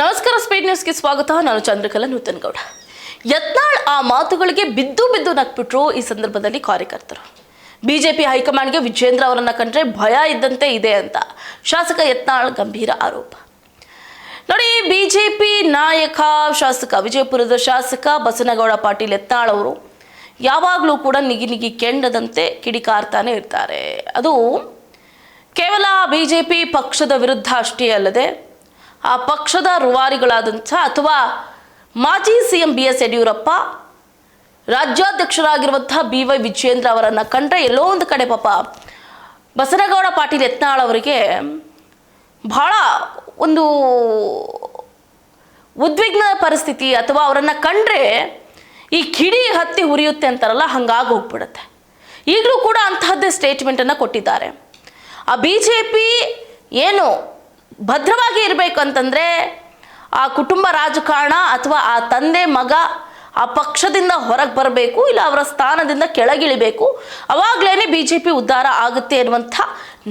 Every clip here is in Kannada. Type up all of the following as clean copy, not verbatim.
ನಮಸ್ಕಾರ, ಸ್ಪೀಡ್ ನ್ಯೂಸ್ಗೆ ಸ್ವಾಗತ. ನಾನು ಚಂದ್ರಕಲಾ ನೂತನಗೌಡ. ಯತ್ನಾಳ್ ಆ ಮಾತುಗಳಿಗೆ ಬಿದ್ದು ನಕ್ಬಿಟ್ರು ಈ ಸಂದರ್ಭದಲ್ಲಿ ಕಾರ್ಯಕರ್ತರು. ಬಿಜೆಪಿ ಹೈಕಮಾಂಡ್ಗೆ ವಿಜೇಂದ್ರ ಅವರನ್ನ ಕಂಡ್ರೆ ಭಯ ಇದ್ದಂತೆ ಇದೆ ಅಂತ ಶಾಸಕ ಯತ್ನಾಳ್ ಗಂಭೀರ ಆರೋಪ. ನೋಡಿ, ಬಿಜೆಪಿ ನಾಯಕ ಶಾಸಕ ವಿಜಯಪುರದ ಶಾಸಕ ಬಸನಗೌಡ ಪಾಟೀಲ್ ಯತ್ನಾಳ್ ಅವರು ಯಾವಾಗಲೂ ಕೂಡ ನಿಗಿ ಕೆಂಡದಂತೆ ಕಿಡಿಕಾರ್ತಾನೆ ಇರ್ತಾರೆ. ಅದು ಕೇವಲ ಬಿಜೆಪಿ ಪಕ್ಷದ ವಿರುದ್ಧ ಅಷ್ಟೇ ಅಲ್ಲದೆ ಆ ಪಕ್ಷದ ರೂವಾರಿಗಳಾದಂಥ ಅಥವಾ ಮಾಜಿ ಸಿಎಂ BS ಯಡಿಯೂರಪ್ಪ, ರಾಜ್ಯಾಧ್ಯಕ್ಷರಾಗಿರುವಂಥ BY ವಿಜೇಂದ್ರ ಅವರನ್ನು ಕಂಡ್ರೆ ಎಲ್ಲೋ ಒಂದು ಕಡೆ ಪಾಪ ಬಸನಗೌಡ ಪಾಟೀಲ್ ಯತ್ನಾಳ್ ಅವರಿಗೆ ಬಹಳ ಒಂದು ಉದ್ವಿಗ್ನ ಪರಿಸ್ಥಿತಿ, ಅಥವಾ ಅವರನ್ನು ಕಂಡ್ರೆ ಈ ಕಿಡಿ ಹತ್ತಿ ಹುರಿಯುತ್ತೆ ಅಂತಾರಲ್ಲ, ಹಂಗಾಗಿ ಹೋಗ್ಬಿಡುತ್ತೆ. ಈಗಲೂ ಕೂಡ ಅಂತಹದ್ದೇ ಸ್ಟೇಟ್ಮೆಂಟನ್ನು ಕೊಟ್ಟಿದ್ದಾರೆ. ಆ BJP ಏನು ಭದ್ರವಾಗಿ ಇರಬೇಕು ಅಂತಂದರೆ ಆ ಕುಟುಂಬ ರಾಜಕಾರಣ ಅಥವಾ ಆ ತಂದೆ ಮಗ ಆ ಪಕ್ಷದಿಂದ ಹೊರಗೆ ಬರಬೇಕು, ಇಲ್ಲ ಅವರ ಸ್ಥಾನದಿಂದ ಕೆಳಗಿಳಿಬೇಕು, ಅವಾಗಲೇ BJP ಉದ್ಧಾರ ಆಗುತ್ತೆ ಅನ್ನುವಂಥ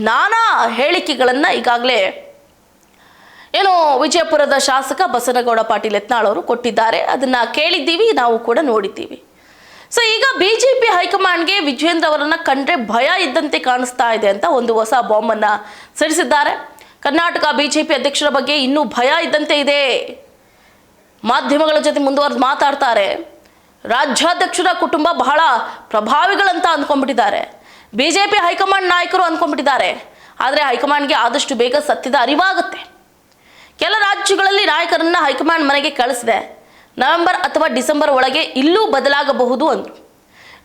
ನಾನಾ ಹೇಳಿಕೆಗಳನ್ನು ಈಗಾಗಲೇ ಏನು ವಿಜಯಪುರದ ಶಾಸಕ ಬಸನಗೌಡ ಪಾಟೀಲ್ ಯತ್ನಾಳ್ ಅವರು ಕೊಟ್ಟಿದ್ದಾರೆ. ಅದನ್ನು ಕೇಳಿದ್ದೀವಿ, ನಾವು ಕೂಡ ನೋಡಿದ್ದೀವಿ. ಸೊ ಈಗ BJP ಹೈಕಮಾಂಡ್ಗೆ ವಿಜೇಂದ್ರ ಅವರನ್ನು ಕಂಡ್ರೆ ಭಯ ಇದ್ದಂತೆ ಕಾಣಿಸ್ತಾ ಇದೆ ಅಂತ ಒಂದು ಹೊಸ ಬಾಂಬನ್ನು ಸಿಡಿಸಿದ್ದಾರೆ. ಕರ್ನಾಟಕ BJP ಅಧ್ಯಕ್ಷರ ಬಗ್ಗೆ ಇನ್ನೂ ಭಯ ಇದ್ದಂತೆ ಇದೆ. ಮಾಧ್ಯಮಗಳ ಜೊತೆ ಮುಂದುವರೆದು ಮಾತಾಡ್ತಾರೆ. ರಾಜ್ಯಾಧ್ಯಕ್ಷರ ಕುಟುಂಬ ಬಹಳ ಪ್ರಭಾವಿಗಳಂತ ಅಂದ್ಕೊಂಡ್ಬಿಟ್ಟಿದ್ದಾರೆ. BJP ಹೈಕಮಾಂಡ್ ನಾಯಕರು ಅಂದ್ಕೊಂಡ್ಬಿಟ್ಟಿದ್ದಾರೆ. ಆದರೆ ಹೈಕಮಾಂಡ್ಗೆ ಆದಷ್ಟು ಬೇಗ ಸತ್ಯದ ಅರಿವಾಗುತ್ತೆ. ಕೆಲ ರಾಜ್ಯಗಳಲ್ಲಿ ನಾಯಕರನ್ನ ಹೈಕಮಾಂಡ್ ಮನೆಗೆ ಕಳಿಸಿದೆ. ನವೆಂಬರ್ ಅಥವಾ ಡಿಸೆಂಬರ್ ಒಳಗೆ ಇಲ್ಲೂ ಬದಲಾಗಬಹುದು ಅಂದರು.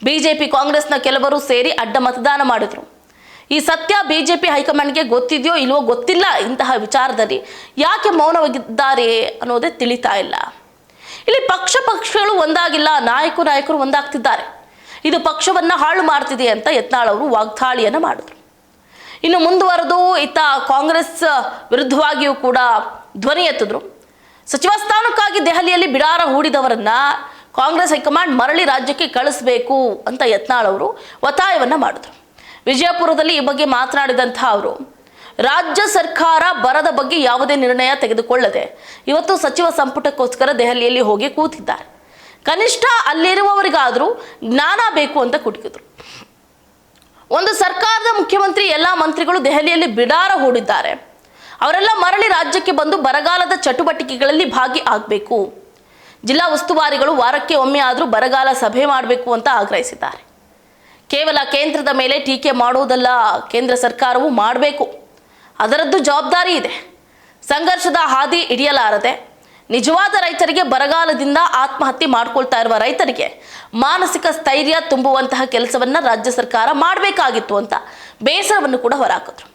BJP ಕಾಂಗ್ರೆಸ್ನ ಕೆಲವರು ಸೇರಿ ಅಡ್ಡ ಮತದಾನ ಮಾಡಿದ್ರು. ಈ ಸತ್ಯ BJP ಹೈಕಮಾಂಡ್ಗೆ ಗೊತ್ತಿದೆಯೋ ಇಲ್ವೋ ಗೊತ್ತಿಲ್ಲ. ಇಂತಹ ವಿಚಾರದಲ್ಲಿ ಯಾಕೆ ಮೌನವಾಗಿದ್ದಾರೆ ಅನ್ನೋದೇ ತಿಳಿತಾ ಇಲ್ಲ. ಇಲ್ಲಿ ಪಕ್ಷಗಳು ಒಂದಾಗಿಲ್ಲ, ನಾಯಕರು ಒಂದಾಗ್ತಿದ್ದಾರೆ. ಇದು ಪಕ್ಷವನ್ನು ಹಾಳು ಮಾಡ್ತಿದೆ ಅಂತ ಯತ್ನಾಳ್ ಅವರು ವಾಗ್ದಾಳಿಯನ್ನು ಮಾಡಿದ್ರು. ಇನ್ನು ಮುಂದುವರೆದು ಇತ್ತ ಕಾಂಗ್ರೆಸ್ ವಿರುದ್ಧವಾಗಿಯೂ ಕೂಡ ಧ್ವನಿ ಎತ್ತಿದ್ರು. ಸಚಿವ ಸ್ಥಾನಕ್ಕಾಗಿ ದೆಹಲಿಯಲ್ಲಿ ಬಿಡಾರ ಹೂಡಿದವರನ್ನ ಕಾಂಗ್ರೆಸ್ ಹೈಕಮಾಂಡ್ ಮರಳಿ ರಾಜ್ಯಕ್ಕೆ ಕಳಿಸಬೇಕು ಅಂತ ಯತ್ನಾಳ್ ಅವರು ಒತ್ತಾಯವನ್ನು ಮಾಡಿದ್ರು. ವಿಜಯಪುರದಲ್ಲಿ ಈ ಬಗ್ಗೆ ಮಾತನಾಡಿದಂಥ ಅವರು, ರಾಜ್ಯ ಸರ್ಕಾರ ಬರದ ಬಗ್ಗೆ ಯಾವುದೇ ನಿರ್ಣಯ ತೆಗೆದುಕೊಳ್ಳದೆ ಇವತ್ತು ಸಚಿವ ಸಂಪುಟಕ್ಕೋಸ್ಕರ ದೆಹಲಿಯಲ್ಲಿ ಹೋಗಿ ಕೂತಿದ್ದಾರೆ. ಕನಿಷ್ಠ ಅಲ್ಲಿರುವವರಿಗಾದರೂ ಜ್ಞಾನ ಬೇಕು ಅಂತ ಕುಟುಕಿದ್ರು. ಒಂದು ಸರ್ಕಾರದ ಮುಖ್ಯಮಂತ್ರಿ, ಎಲ್ಲ ಮಂತ್ರಿಗಳು ದೆಹಲಿಯಲ್ಲಿ ಬಿಡಾರ ಹೂಡಿದ್ದಾರೆ. ಅವರೆಲ್ಲ ಮರಳಿ ರಾಜ್ಯಕ್ಕೆ ಬಂದು ಬರಗಾಲದ ಚಟುವಟಿಕೆಗಳಲ್ಲಿ ಭಾಗಿ ಆಗಬೇಕು. ಜಿಲ್ಲಾ ಉಸ್ತುವಾರಿಗಳು ವಾರಕ್ಕೆ ಒಮ್ಮೆ ಆದರೂ ಬರಗಾಲ ಸಭೆ ಮಾಡಬೇಕು ಅಂತ ಆಗ್ರಹಿಸಿದ್ದಾರೆ. ಕೇವಲ ಕೇಂದ್ರದ ಮೇಲೆ ಟೀಕೆ ಮಾಡುವುದಲ್ಲ, ಕೇಂದ್ರ ಸರ್ಕಾರವು ಮಾಡಬೇಕು, ಅದರದ್ದು ಜವಾಬ್ದಾರಿ ಇದೆ. ಸಂಘರ್ಷದ ಹಾದಿ ಹಿಡಿಯಲಾರದೆ ನಿಜವಾದ ರೈತರಿಗೆ, ಬರಗಾಲದಿಂದ ಆತ್ಮಹತ್ಯೆ ಮಾಡ್ಕೊಳ್ತಾ ಇರುವ ರೈತರಿಗೆ ಮಾನಸಿಕ ಸ್ಥೈರ್ಯ ತುಂಬುವಂತಹ ಕೆಲಸವನ್ನು ರಾಜ್ಯ ಸರ್ಕಾರ ಮಾಡಬೇಕಾಗಿತ್ತು ಅಂತ ಬೇಸರವನ್ನು ಕೂಡ ಹೊರಹಾಕಿದ್ರು.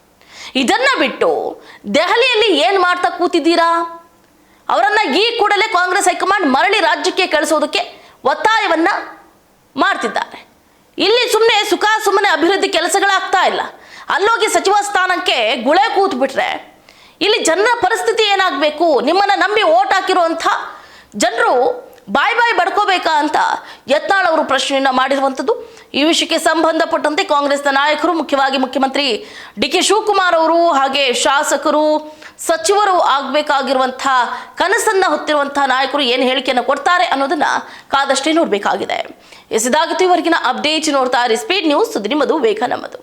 ಇದನ್ನ ಬಿಟ್ಟು ದೆಹಲಿಯಲ್ಲಿ ಏನು ಮಾಡ್ತಾ ಕೂತಿದ್ದೀರಾ? ಅವರನ್ನ ಈ ಕೂಡಲೇ ಕಾಂಗ್ರೆಸ್ ಹೈಕಮಾಂಡ್ ಮರಳಿ ರಾಜ್ಯಕ್ಕೆ ಕಳಿಸೋದಕ್ಕೆ ಒತ್ತಾಯವನ್ನ ಮಾಡ್ತಿದ್ದಾರೆ. ಇಲ್ಲಿ ಸುಮ್ಮನೆ ಅಭಿವೃದ್ಧಿ ಕೆಲಸಗಳಾಗ್ತಾ ಇಲ್ಲ. ಅಲ್ಲೋಗಿ ಸಚಿವ ಸ್ಥಾನಕ್ಕೆ ಗುಳೆ ಕೂತ್ ಬಿಟ್ರೆ ಇಲ್ಲಿ ಜನರ ಪರಿಸ್ಥಿತಿ ಏನಾಗಬೇಕು? ನಿಮ್ಮನ್ನ ನಂಬಿ ಓಟ್ ಹಾಕಿರುವಂಥ ಜನರು ಬಾಯ್ ಬಡ್ಕೋಬೇಕಾ ಅಂತ ಯತ್ನಾಳ್ ಅವರು ಪ್ರಶ್ನೆಯನ್ನ ಮಾಡಿರುವಂಥದ್ದು. ಈ ವಿಷಯಕ್ಕೆ ಸಂಬಂಧಪಟ್ಟಂತೆ ಕಾಂಗ್ರೆಸ್ನ ನಾಯಕರು, ಮುಖ್ಯವಾಗಿ ಮುಖ್ಯಮಂತ್ರಿ DK ಶಿವಕುಮಾರ್ ಅವರು, ಹಾಗೆ ಶಾಸಕರು, ಸಚಿವರು ಆಗಬೇಕಾಗಿರುವಂಥ ಕನಸನ್ನ ಹೊತ್ತಿರುವಂತಹ ನಾಯಕರು ಏನು ಹೇಳಿಕೆಯನ್ನು ಕೊಡ್ತಾರೆ ಅನ್ನೋದನ್ನ ಕಾದಷ್ಟೇ ನೋಡಬೇಕಾಗಿದೆ. ಇದಾಗಿತ್ತು ಇವರೆಗಿನ ಅಪ್ಡೇಟ್. ನೋಡ್ತಾ ಇರಿ ಸ್ಪೀಡ್ ನ್ಯೂಸ್, ಸುದ್ದಿ ನಿಮ್ಮದು, ವೇಗ ನಮ್ಮದು.